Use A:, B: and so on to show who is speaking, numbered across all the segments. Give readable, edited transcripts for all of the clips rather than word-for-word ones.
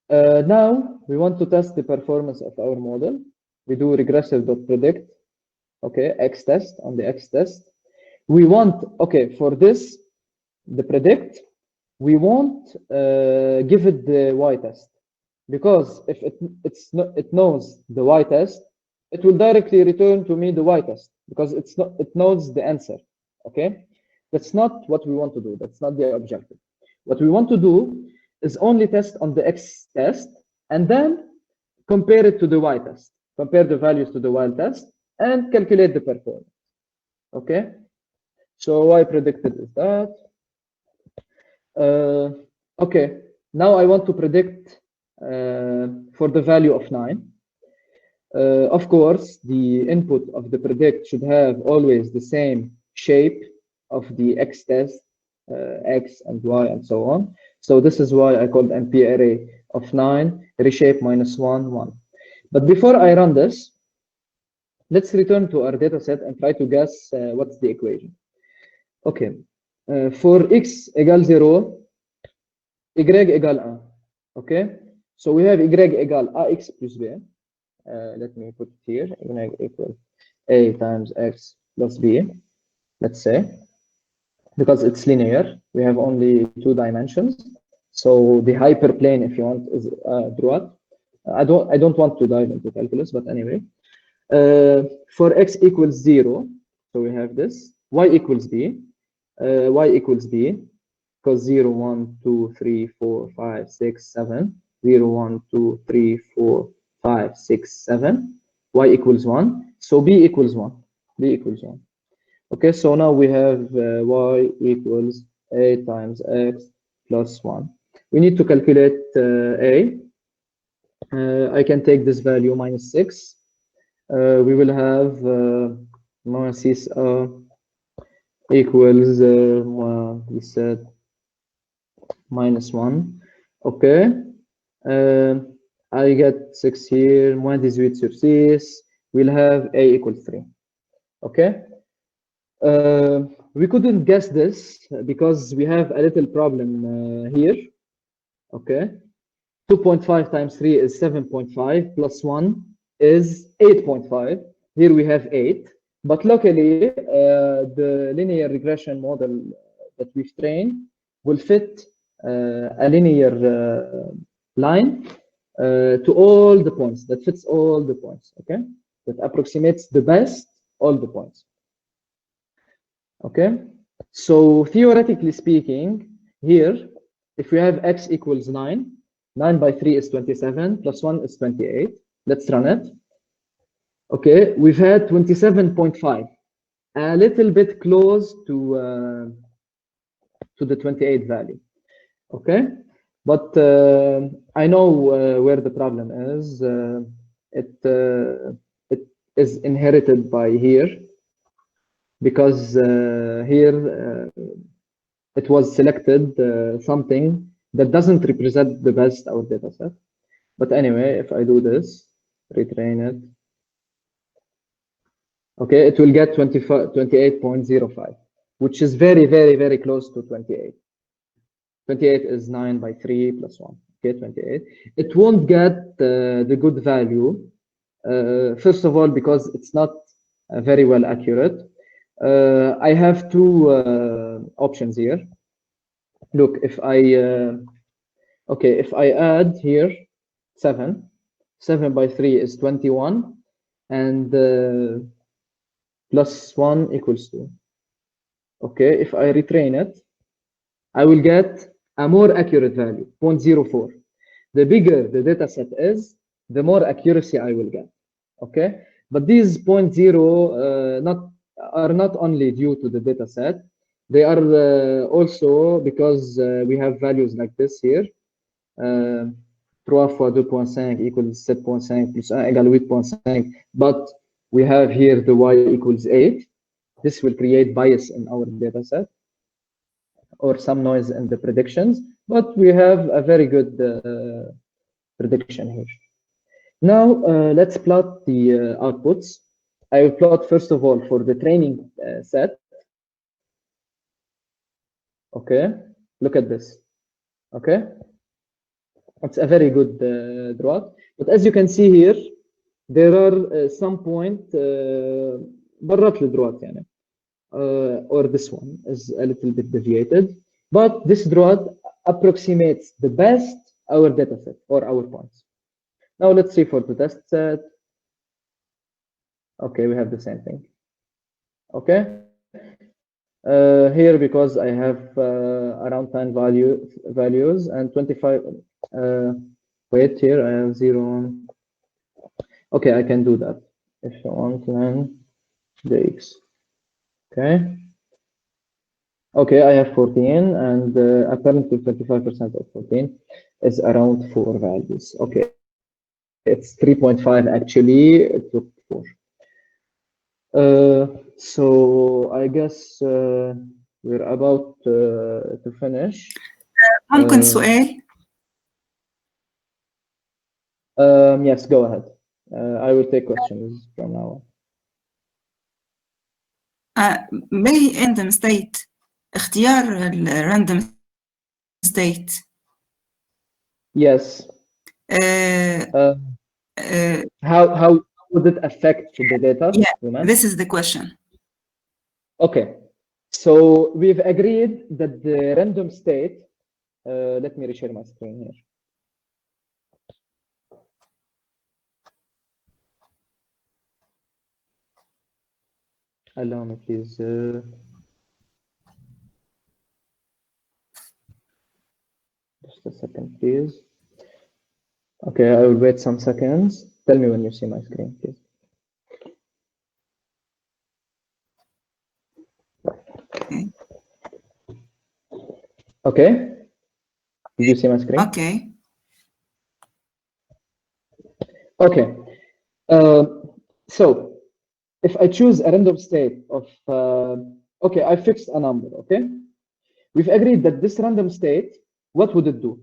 A: Now we want to test the performance of our model. We do regressive.predict, okay, x test on the x test. We want, okay, for this, the predict, we won't give it the y test, because if it knows the y test, it will directly return to me the y test, because it knows the answer. Okay, that's not what we want to do. That's not the objective. What we want to do is only test on the x test and then compare it to the y test, compare the values to the y test, and calculate the performance. Okay, so y predicted is that. Okay, now I want to predict for the value of 9. Of course, the input of the predict should have always the same shape of the x test, x and y and so on. So this is why I called NP array of 9, reshape -1, 1. But before I run this, let's return to our data set and try to guess what's the equation. Okay, for x equal 0, y equal 1. Okay, so we have y equal ax plus b. Let me put it here, y equal a times x plus b, let's say, because it's linear. We have only 2 dimensions. So the hyperplane, if you want, is druat. I don't want to dive into calculus, but anyway. For x equals 0, so we have this, y equals b, because 0, 1, 2, 3, 4, 5, 6, 7, 0, 1, 2, 3, 4, 5, 6, 7, y equals 1, so b equals 1, b equals 1. Okay, so now we have y equals a times x plus 1. We need to calculate a. I can take this value -6. We will have -6 equals we said -1. Okay, I get 6 here, -18 sur 6. We'll have a equals 3. Okay, we couldn't guess this because we have a little problem here. Okay, 2.5 times 3 is 7.5 plus 1 is 8.5. Here we have 8, but luckily the linear regression model that we've trained will fit a linear line to all the points, that fits all the points, okay? That approximates the best all the points. Okay, so theoretically speaking, here, if we have x equals 9, 9 by 3 is 27, plus 1 is 28. Let's run it. Okay, we've had 27.5, a little bit close to the 28 value. Okay, but I know where the problem is. It is inherited by here, because here it was selected something that doesn't represent the best our data set. But anyway, if I do this, retrain it, okay, it will get 28.05, which is very, very, very close to 28. 28 is 9 by 3 plus 1, okay, 28. It won't get the good value, first of all, because it's not very well accurate. I have 2 options here. Look, if I okay, if I add here 7 by 3 is 21, and plus 1 equals 2. Okay, if I retrain it, I will get a more accurate value, 0.04. The bigger the data set is, the more accuracy I will get. Okay, but these 0.0 are not only due to the data set, they are also because we have values like this here. 3 fois 2.5 equals 7.5 plus 1 égale 8.5, but we have here the y equals 8. This will create bias in our data set or some noise in the predictions, but we have a very good prediction here. Now let's plot the outputs. I will plot first of all for the training set. Okay, look at this. Okay, It's a very good Druad. But as you can see here, there are some point برات الدروات يعني. Or this one is a little bit deviated, but this Druad approximates the best our data set or our points. Now let's see for the test set. Okay, we have the same thing. Okay. Here, because I have around 10 values and 25. Wait, here I have 0. Okay, I can do that if I want, then the X. Okay. Okay, I have 14, and apparently 25% of 14 is around 4 values. Okay, it's 3.5 actually. It took 4. So I guess we're about to finish.
B: ممكن سؤال؟
A: Yes, go ahead. I will take questions from now on.
B: باقي random state اختيار random state.
A: Yes. How would it affect the data?
B: Yeah, this is the question.
A: Okay, so we've agreed that the random state. Let me reshare my screen here. Allow me, please. Just a second, please. Okay, I will wait some seconds. Tell me when you see my screen, please. Okay. Did you see my screen?
B: Okay.
A: Okay. So if I choose a random state of, okay, I fixed a number, okay? We've agreed that this random state, what would it do?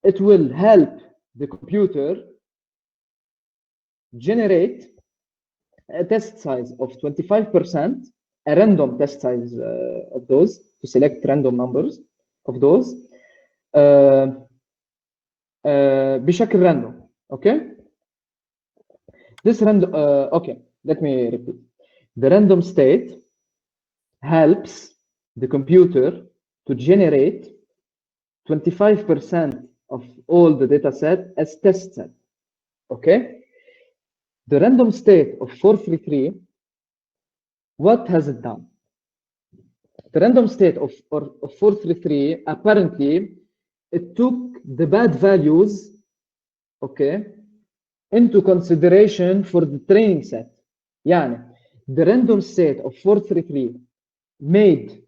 A: It will help the computer generate a test size of 25%, a random test size of those, to select random numbers of those, بشكل random, okay? This random, okay, let me repeat. The random state helps the computer to generate 25% of all the data set as test set, okay? The random state of 433, what has it done? The random state of 433, apparently, it took the bad values, okay, into consideration for the training set. Yani, the random state of 433 made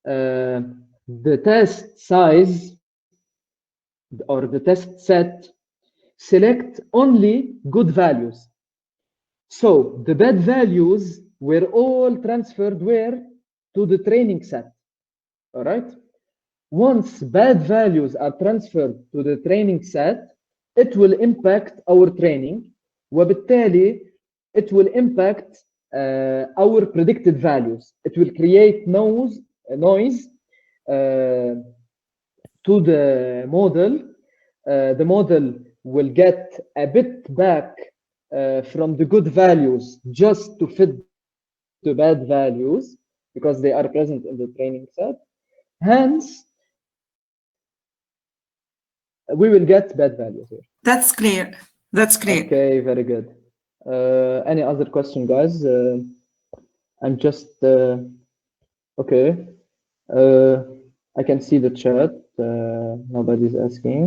A: the test size or the test set select only good values. So the bad values were all transferred where? To the training set. All right. Once bad values are transferred to the training set, it will impact our training. وبالتالي, it will impact our predicted values. It will create noise to the model. The model will get a bit back from the good values just to fit the bad values because they are present in the training set. Hence, we will get bad values here.
B: That's clear. That's clear.
A: Okay, very good. Any other question, guys? I'm just okay. I can see the chat. Nobody's asking.